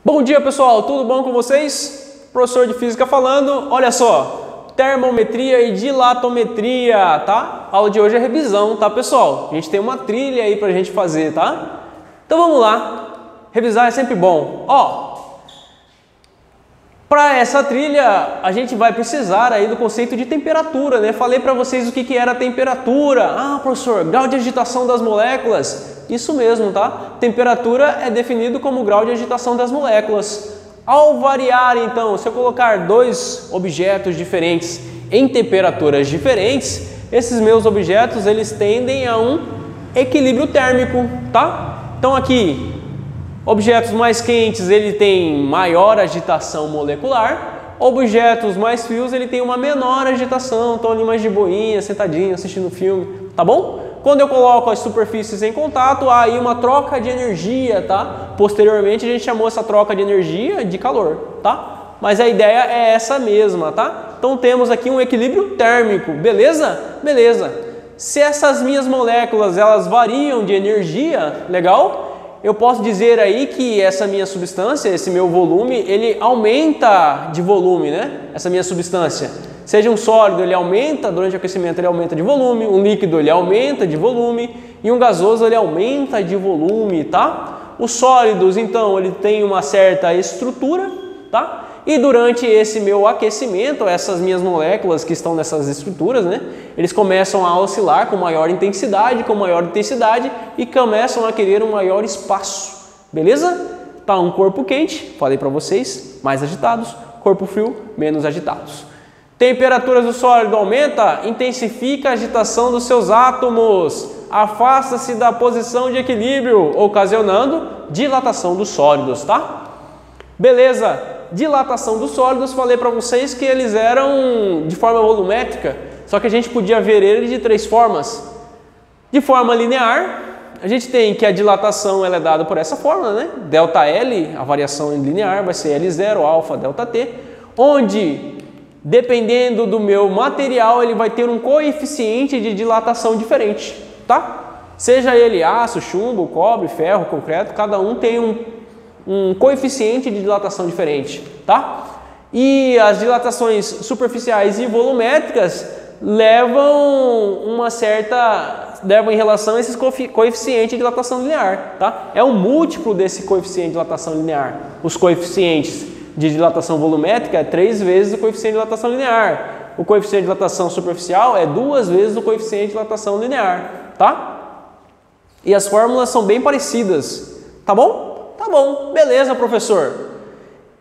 Bom dia, pessoal, tudo bom com vocês? Professor de Física falando. Olha só, termometria e dilatometria, tá? A aula de hoje é revisão, tá, pessoal? A gente tem uma trilha aí pra gente fazer, tá? Então vamos lá. Revisar é sempre bom. Ó, para essa trilha a gente vai precisar aí do conceito de temperatura, né? Falei para vocês o que era temperatura. Ah, professor, grau de agitação das moléculas. Isso mesmo, tá? Temperatura é definido como grau de agitação das moléculas. Ao variar, então, se eu colocar dois objetos diferentes em temperaturas diferentes, esses meus objetos eles tendem a um equilíbrio térmico, tá? Então aqui, objetos mais quentes ele tem maior agitação molecular, objetos mais frios ele tem uma menor agitação, estão ali mais de boinha, sentadinho, assistindo filme, tá bom? Quando eu coloco as superfícies em contato, há aí uma troca de energia, tá? Posteriormente a gente chamou essa troca de energia de calor, tá? Mas a ideia é essa mesma, tá? Então temos aqui um equilíbrio térmico, beleza? Beleza. Se essas minhas moléculas elas variam de energia, legal? Eu posso dizer aí que essa minha substância, esse meu volume, ele aumenta de volume, né? Essa minha substância. Seja um sólido, ele aumenta, durante o aquecimento ele aumenta de volume, um líquido ele aumenta de volume e um gasoso ele aumenta de volume, tá? Os sólidos, então, ele tem uma certa estrutura, tá? E durante esse meu aquecimento, essas minhas moléculas que estão nessas estruturas, né? Eles começam a oscilar com maior intensidade e começam a querer um maior espaço, beleza? Tá, um corpo quente, falei para vocês, mais agitados, corpo frio, menos agitados. Temperatura do sólido aumenta, intensifica a agitação dos seus átomos, afasta-se da posição de equilíbrio, ocasionando dilatação dos sólidos, tá? Beleza, dilatação dos sólidos, falei para vocês que eles eram de forma volumétrica, só que a gente podia ver ele de três formas. De forma linear, a gente tem que a dilatação ela é dada por essa fórmula, né? Delta L, a variação linear vai ser L0, alfa, delta T, onde dependendo do meu material, ele vai ter um coeficiente de dilatação diferente, tá? Seja ele aço, chumbo, cobre, ferro, concreto, cada um tem um coeficiente de dilatação diferente, tá? E as dilatações superficiais e volumétricas levam em relação a esses coeficientes de dilatação linear, tá? É um múltiplo desse coeficiente de dilatação linear. Os coeficientes de dilatação volumétrica é 3 vezes o coeficiente de dilatação linear. O coeficiente de dilatação superficial é 2 vezes o coeficiente de dilatação linear, tá? E as fórmulas são bem parecidas, tá bom? Tá bom, beleza, professor.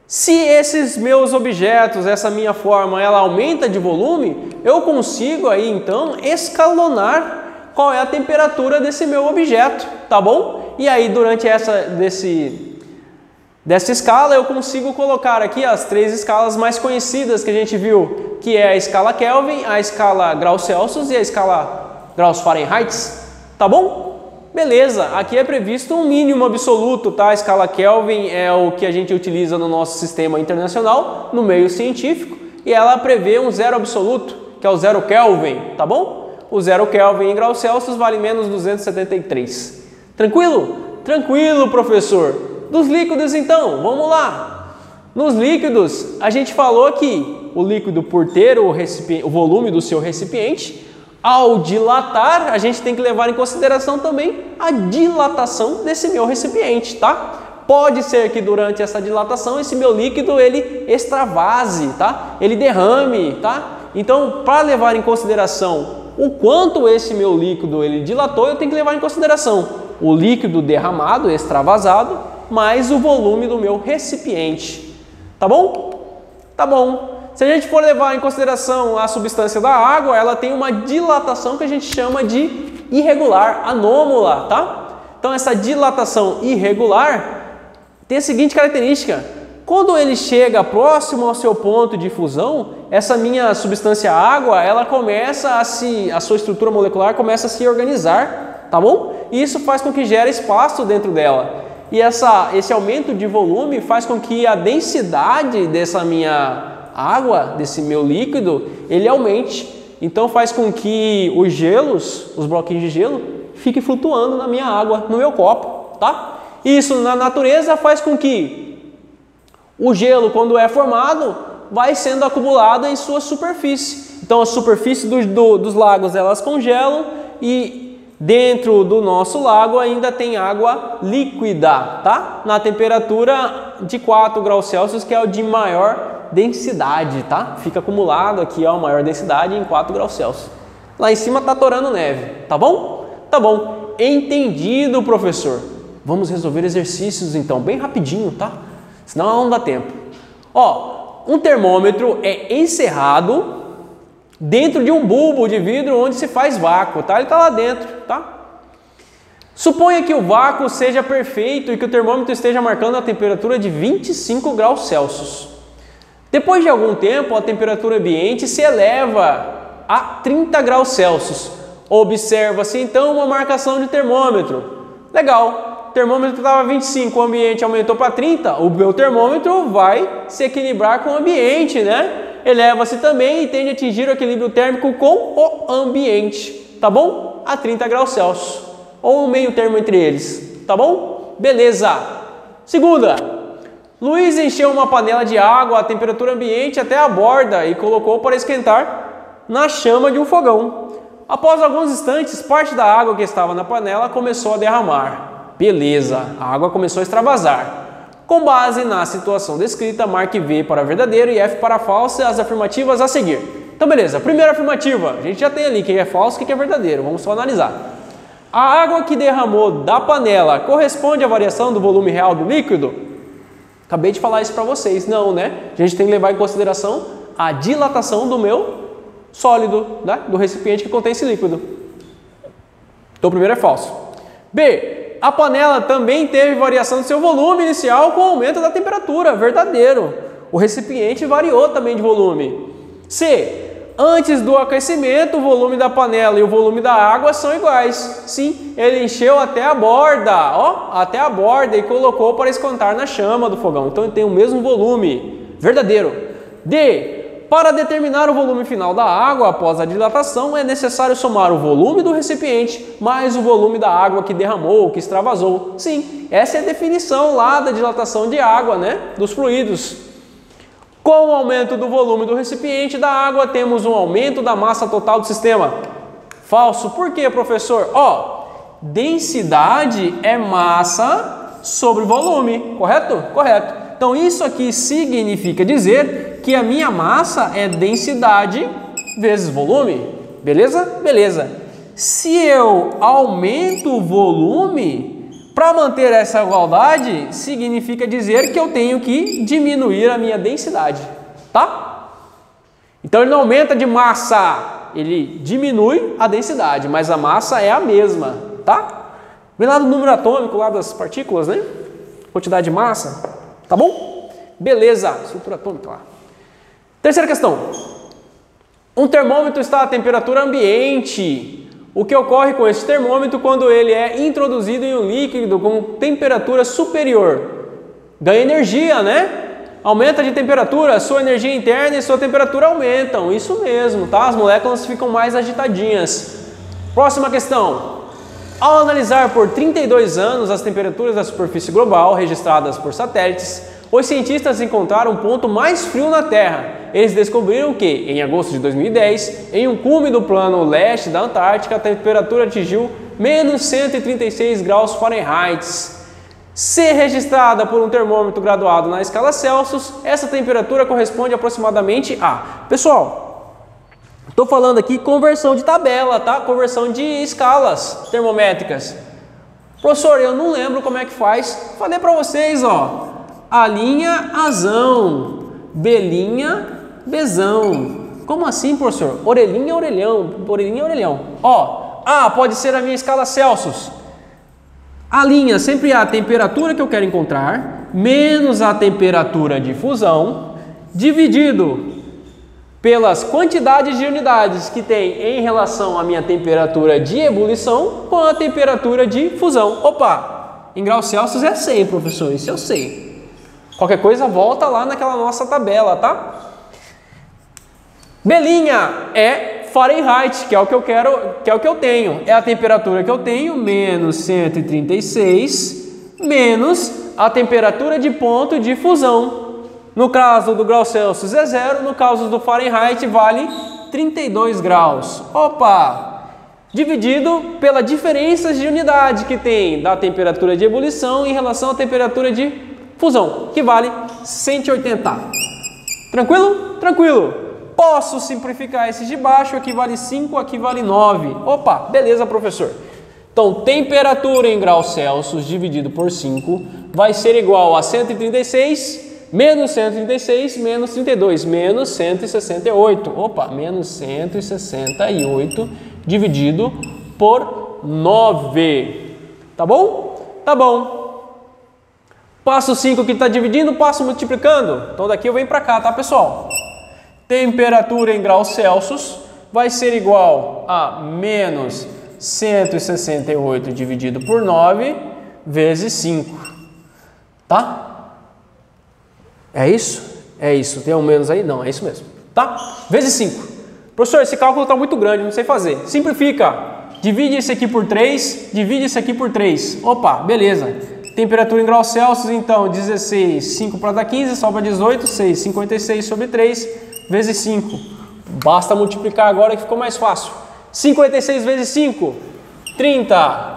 Se esses meus objetos, essa minha forma, ela aumenta de volume, eu consigo aí então escalonar qual é a temperatura desse meu objeto, tá bom? E aí durante dessa escala eu consigo colocar aqui as 3 escalas mais conhecidas que a gente viu, que é a escala Kelvin, a escala graus Celsius e a escala graus Fahrenheit, tá bom? Beleza, aqui é previsto um mínimo absoluto, tá? A escala Kelvin é o que a gente utiliza no nosso sistema internacional, no meio científico, e ela prevê um zero absoluto, que é o 0 Kelvin, tá bom? O 0 Kelvin em graus Celsius vale menos 273. Tranquilo? Tranquilo, professor. Dos líquidos, então, vamos lá. Nos líquidos, a gente falou que o líquido, por ter o volume do seu recipiente, ao dilatar, a gente tem que levar em consideração também a dilatação desse meu recipiente, tá? Pode ser que durante essa dilatação, esse meu líquido, ele extravase, tá? Ele derrame, tá? Então, para levar em consideração o quanto esse meu líquido, ele dilatou, eu tenho que levar em consideração o líquido derramado, extravasado, mais o volume do meu recipiente, tá bom? Tá bom. Se a gente for levar em consideração a substância da água, ela tem uma dilatação que a gente chama de irregular, anômala, tá? Então essa dilatação irregular tem a seguinte característica: quando ele chega próximo ao seu ponto de fusão, essa minha substância água, ela começa a sua estrutura molecular começa a se organizar, tá bom? E isso faz com que gere espaço dentro dela. E esse aumento de volume faz com que a densidade dessa minha água, desse meu líquido, ele aumente. Então faz com que os gelos, os bloquinhos de gelo, fiquem flutuando na minha água, no meu copo, tá? Isso na natureza faz com que O gelo, quando é formado, vai sendo acumulado em sua superfície. Então, a superfície dos lagos, elas congelam e dentro do nosso lago ainda tem água líquida, tá? Na temperatura de 4 graus Celsius, que é o de maior densidade, tá? Fica acumulado aqui, ó, maior densidade em 4 graus Celsius. Lá em cima tá torando neve, tá bom? Tá bom. Entendido, professor. Vamos resolver exercícios então, bem rapidinho, tá? Senão não dá tempo. Ó, um termômetro é encerrado dentro de um bulbo de vidro onde se faz vácuo, tá? Ele está lá dentro, tá? Suponha que o vácuo seja perfeito e que o termômetro esteja marcando a temperatura de 25 graus Celsius. Depois de algum tempo, a temperatura ambiente se eleva a 30 graus Celsius. Observa-se então uma marcação de termômetro. Legal, o termômetro estava 25, o ambiente aumentou para 30, o meu termômetro vai se equilibrar com o ambiente, né? Eleva-se também e tende a atingir o equilíbrio térmico com o ambiente, tá bom? A 30 graus Celsius, ou um meio termo entre eles, tá bom? Beleza. Segunda, Luiz encheu uma panela de água a temperatura ambiente até a borda e colocou para esquentar na chama de um fogão. Após alguns instantes, parte da água que estava na panela começou a derramar. Beleza, a água começou a extravasar. Com base na situação descrita, marque V para verdadeiro e F para falso as afirmativas a seguir. Então, beleza. Primeira afirmativa, a gente já tem ali quem é falso e quem é verdadeiro. Vamos só analisar. A água que derramou da panela corresponde à variação do volume real do líquido? Acabei de falar isso para vocês. Não, né? A gente tem que levar em consideração a dilatação do meu sólido, né? Do recipiente que contém esse líquido. Então, o primeiro é falso. B. A panela também teve variação de seu volume inicial com o aumento da temperatura. Verdadeiro. O recipiente variou também de volume. C. Antes do aquecimento, o volume da panela e o volume da água são iguais. Sim, ele encheu até a borda, ó, até a borda e colocou para esquentar na chama do fogão. Então ele tem o mesmo volume. Verdadeiro. D. Para determinar o volume final da água após a dilatação, é necessário somar o volume do recipiente mais o volume da água que derramou, que extravasou. Sim, essa é a definição lá da dilatação de água, né? Dos fluidos. Com o aumento do volume do recipiente da água, temos um aumento da massa total do sistema. Falso. Por quê, professor? Ó, densidade é massa sobre volume, correto? Correto. Então, isso aqui significa dizer que a minha massa é densidade vezes volume, beleza? Beleza. Se eu aumento o volume, para manter essa igualdade, significa dizer que eu tenho que diminuir a minha densidade, tá? Então ele não aumenta de massa, ele diminui a densidade, mas a massa é a mesma, tá? Vem lá do número atômico, lá das partículas, né? Quantidade de massa, tá bom? Beleza, estrutura atômica lá. Terceira questão. Um termômetro está à temperatura ambiente. O que ocorre com esse termômetro quando ele é introduzido em um líquido com temperatura superior? Ganha energia, né? Aumenta de temperatura, sua energia interna e sua temperatura aumentam. Isso mesmo, tá? As moléculas ficam mais agitadinhas. Próxima questão. Ao analisar por 32 anos as temperaturas da superfície global registradas por satélites, os cientistas encontraram um ponto mais frio na Terra. Eles descobriram que, em agosto de 2010, em um cume do plano leste da Antártica, a temperatura atingiu menos 136 graus Fahrenheit. Se registrada por um termômetro graduado na escala Celsius, essa temperatura corresponde aproximadamente a... Pessoal, estou falando aqui conversão de tabela, tá? Conversão de escalas termométricas. Professor, eu não lembro como é que faz. Falei para vocês, ó. A linha azão, belinha, bezão. Como assim, professor? Orelhinha, orelhão, orelhinha, orelhão. Ó, A pode ser a minha escala Celsius. A linha sempre é a temperatura que eu quero encontrar, menos a temperatura de fusão, dividido pelas quantidades de unidades que tem em relação à minha temperatura de ebulição com a temperatura de fusão. Opa, em graus Celsius é 100, professor, isso eu sei. Qualquer coisa, volta lá naquela nossa tabela, tá? Belinha é Fahrenheit, que é o que eu quero, que é o que eu tenho. É a temperatura que eu tenho, menos 136, menos a temperatura de ponto de fusão. No caso do grau Celsius é 0, no caso do Fahrenheit vale 32 graus. Opa! Dividido pela diferença de unidade que tem da temperatura de ebulição em relação à temperatura de fusão, que vale 180. Tranquilo? Tranquilo. Posso simplificar esses de baixo, aqui vale 5, aqui vale 9. Opa, beleza, professor. Então, temperatura em graus Celsius dividido por 5 vai ser igual a 136 menos 136 menos 32, menos 168. Opa, menos 168 dividido por 9. Tá bom? Tá bom. Passo 5 que está dividindo, passo multiplicando. Então daqui eu venho para cá, tá, pessoal? Temperatura em graus Celsius vai ser igual a menos 168 dividido por 9 vezes 5. Tá? É isso? É isso. Tem um menos aí? Não, é isso mesmo. Tá? Vezes 5. Professor, esse cálculo está muito grande, não sei fazer. Simplifica. Divide esse aqui por 3, divide esse aqui por 3. Opa, beleza. Temperatura em graus Celsius, então, 16, 5 para dar 15, sobra 18, 6, 56 sobre 3, vezes 5. Basta multiplicar agora que ficou mais fácil. 56 vezes 5, 30.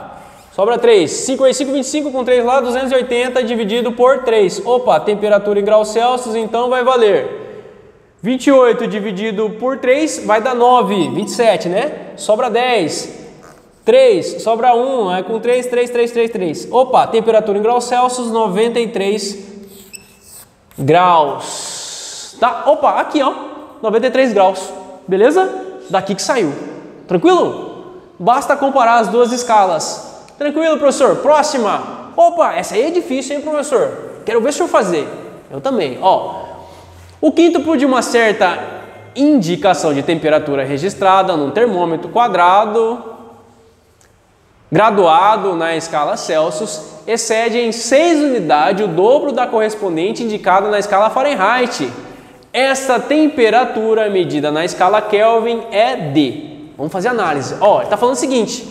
Sobra 3. 5 vezes 5, 25, com 3 lá, 280 dividido por 3. Opa, temperatura em graus Celsius, então vai valer 28 dividido por 3 vai dar 9, 27, né? Sobra 10. 3, sobra 1, é com 3, 3, 3, 3, 3. Opa, temperatura em graus Celsius, 93 graus. Tá? Opa, aqui ó, 93 graus. Beleza? Daqui que saiu. Tranquilo? Basta comparar as duas escalas. Tranquilo, professor? Próxima. Opa, essa aí é difícil, hein, professor? Quero ver o senhor fazer. Eu também. Ó, o quíntuplo de uma certa indicação de temperatura registrada num termômetro quadrado graduado na escala Celsius excede em 6 unidades o dobro da correspondente indicada na escala Fahrenheit. Esta temperatura medida na escala Kelvin é de... Vamos fazer análise. Ó, ele está falando o seguinte,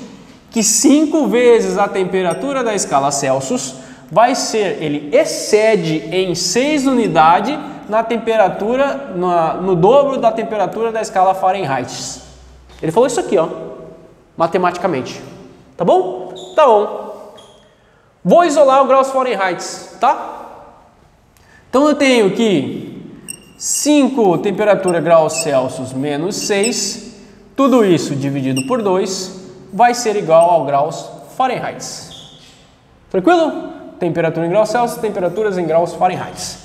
que 5 vezes a temperatura da escala Celsius vai ser, ele excede em 6 unidades na temperatura, no dobro da temperatura da escala Fahrenheit. Ele falou isso aqui, ó, matematicamente. Tá bom? Tá bom. Vou isolar o graus Fahrenheit, tá? Então eu tenho que 5 temperatura graus Celsius menos 6, tudo isso dividido por 2 vai ser igual ao graus Fahrenheit. Tranquilo? Temperatura em graus Celsius, temperaturas em graus Fahrenheit.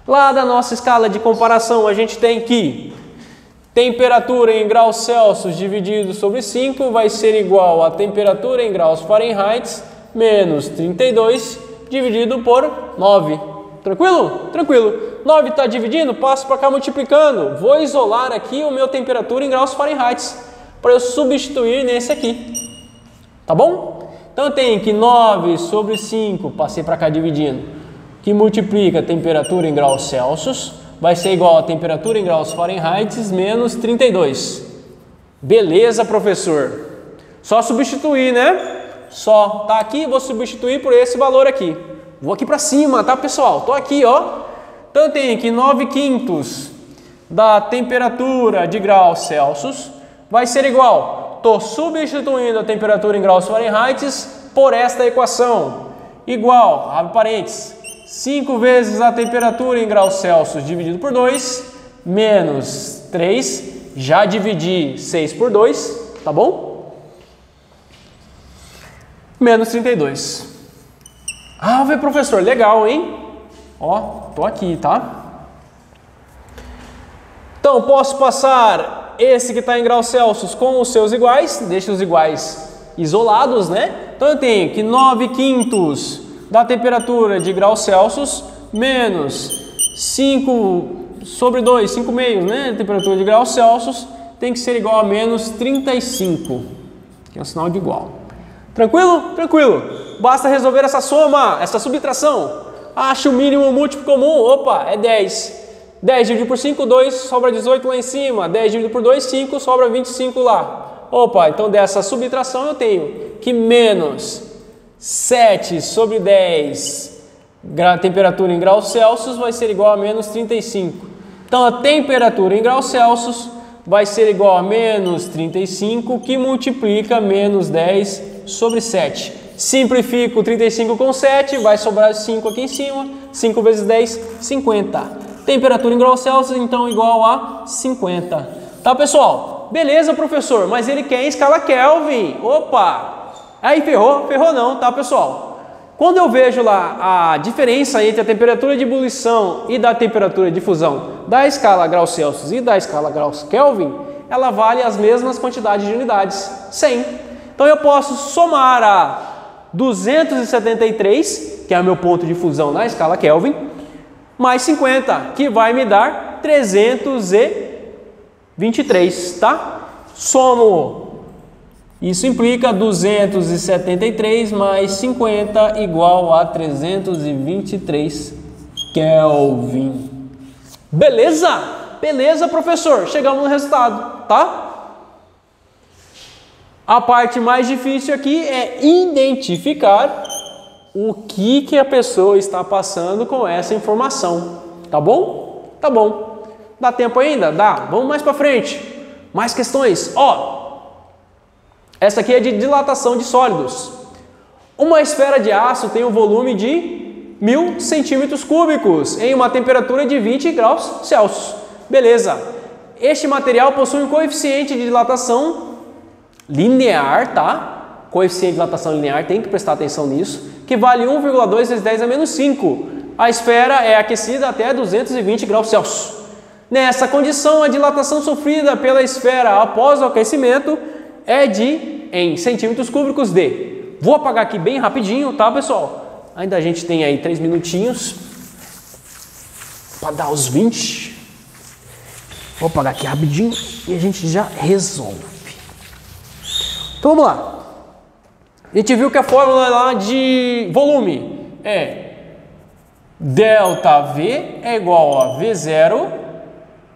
Lá da nossa escala de comparação a gente tem que temperatura em graus Celsius dividido sobre 5 vai ser igual a temperatura em graus Fahrenheit menos 32 dividido por 9. Tranquilo? Tranquilo. 9 está dividindo, passo para cá multiplicando. Vou isolar aqui o meu temperatura em graus Fahrenheit para eu substituir nesse aqui. Tá bom? Então eu tenho que 9 sobre 5, passei para cá dividindo, que multiplica a temperatura em graus Celsius, vai ser igual a temperatura em graus Fahrenheit menos 32. Beleza, professor? Só substituir, né? Só tá aqui, vou substituir por esse valor aqui. Vou aqui para cima, tá, pessoal? Tô aqui, ó. Então eu tenho que 9/5 da temperatura de graus Celsius vai ser igual. Tô substituindo a temperatura em graus Fahrenheit por esta equação. Igual, abre parênteses, 5 vezes a temperatura em graus Celsius dividido por 2, menos 3, já dividi 6 por 2, tá bom? Menos 32. Ah, vê, professor, legal, hein? Ó, tô aqui, tá? Então, posso passar esse que está em graus Celsius com os seus iguais, deixa os iguais isolados, né? Então, eu tenho que 9/5 da temperatura de graus Celsius menos 5 sobre 2, 5 meios, né? A temperatura de graus Celsius tem que ser igual a menos 35, que é um sinal de igual. Tranquilo? Tranquilo. Basta resolver essa soma, essa subtração. Acha o mínimo múltiplo comum. Opa, é 10. 10 dividido por 5, 2, sobra 18 lá em cima. 10 dividido por 2, 5, sobra 25 lá. Opa, então dessa subtração eu tenho que menos 7 sobre 10 temperatura em graus Celsius vai ser igual a menos 35. Então a temperatura em graus Celsius vai ser igual a menos 35, que multiplica menos 10 sobre 7. Simplifico 35 com 7, vai sobrar 5 aqui em cima. 5 vezes 10, 50. Temperatura em graus Celsius, então, igual a 50. Tá, pessoal? Beleza, professor, mas ele quer em escala Kelvin. Opa! Aí ferrou não, tá, pessoal? Quando eu vejo lá a diferença entre a temperatura de ebulição e da temperatura de fusão da escala graus Celsius e da escala graus Kelvin, ela vale as mesmas quantidades de unidades, 100. Então eu posso somar a 273, que é o meu ponto de fusão na escala Kelvin, mais 50, que vai me dar 323, tá? Somo. Isso implica 273 mais 50 igual a 323 Kelvin. Beleza? Beleza, professor. Chegamos no resultado, tá? A parte mais difícil aqui é identificar o que a pessoa está passando com essa informação. Tá bom? Tá bom. Dá tempo ainda? Dá. Vamos mais para frente. Mais questões. Ó. Essa aqui é de dilatação de sólidos. Uma esfera de aço tem um volume de 1000 centímetros cúbicos em uma temperatura de 20 graus Celsius. Beleza. Este material possui um coeficiente de dilatação linear, tá? Coeficiente de dilatação linear, tem que prestar atenção nisso, que vale 1,2 vezes 10 a menos 5. A esfera é aquecida até 220 graus Celsius. Nessa condição, a dilatação sofrida pela esfera após o aquecimento é em centímetros cúbicos de. Vou apagar aqui bem rapidinho, tá, pessoal? Ainda a gente tem aí 3 minutinhos para dar os 20. Vou apagar aqui rapidinho e a gente já resolve. Então vamos lá. A gente viu que a fórmula lá de volume é ΔV é igual a V0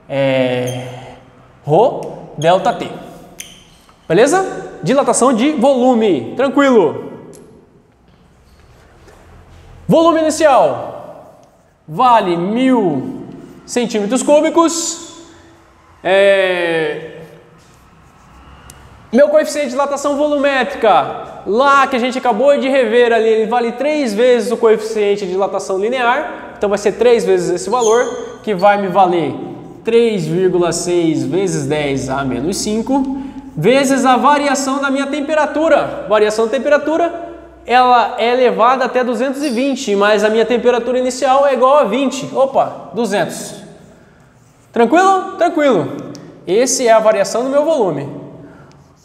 ρ ΔT. Beleza? Dilatação de volume. Tranquilo. Volume inicial vale 1000 centímetros cúbicos. Meu coeficiente de dilatação volumétrica, lá que a gente acabou de rever ali, ele vale 3 vezes o coeficiente de dilatação linear. Então vai ser 3 vezes esse valor, que vai me valer 3,6 vezes 10 a menos 5, vezes a variação da minha temperatura. Variação da temperatura, ela é elevada até 220, mas a minha temperatura inicial é igual a 20. Opa, 200. Tranquilo? Tranquilo. Esse é a variação do meu volume.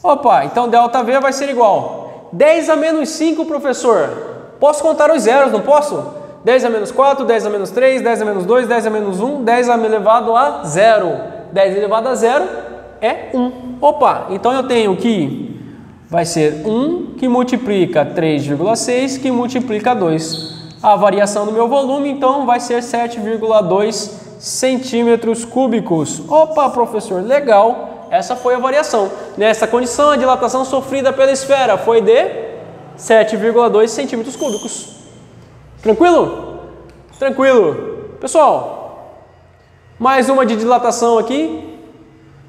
Opa, então ΔV vai ser igual 10 a menos 5, professor. Posso contar os zeros, não posso? 10 a menos 4, 10 a menos 3, 10 a menos 2, 10 a menos 1, 10 elevado a 0. 10 elevado a 0 é 1. Opa, então eu tenho que vai ser 1 que multiplica 3,6 que multiplica 2. A variação do meu volume, então, vai ser 7,2 centímetros cúbicos. Opa, professor, legal. Essa foi a variação. Nessa condição, a dilatação sofrida pela esfera foi de 7,2 centímetros cúbicos. Tranquilo? Tranquilo. Pessoal, mais uma de dilatação aqui.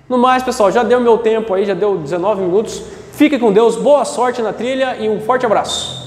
No mais, pessoal, já deu meu tempo aí, já deu 19 minutos. Fique com Deus, boa sorte na trilha e um forte abraço.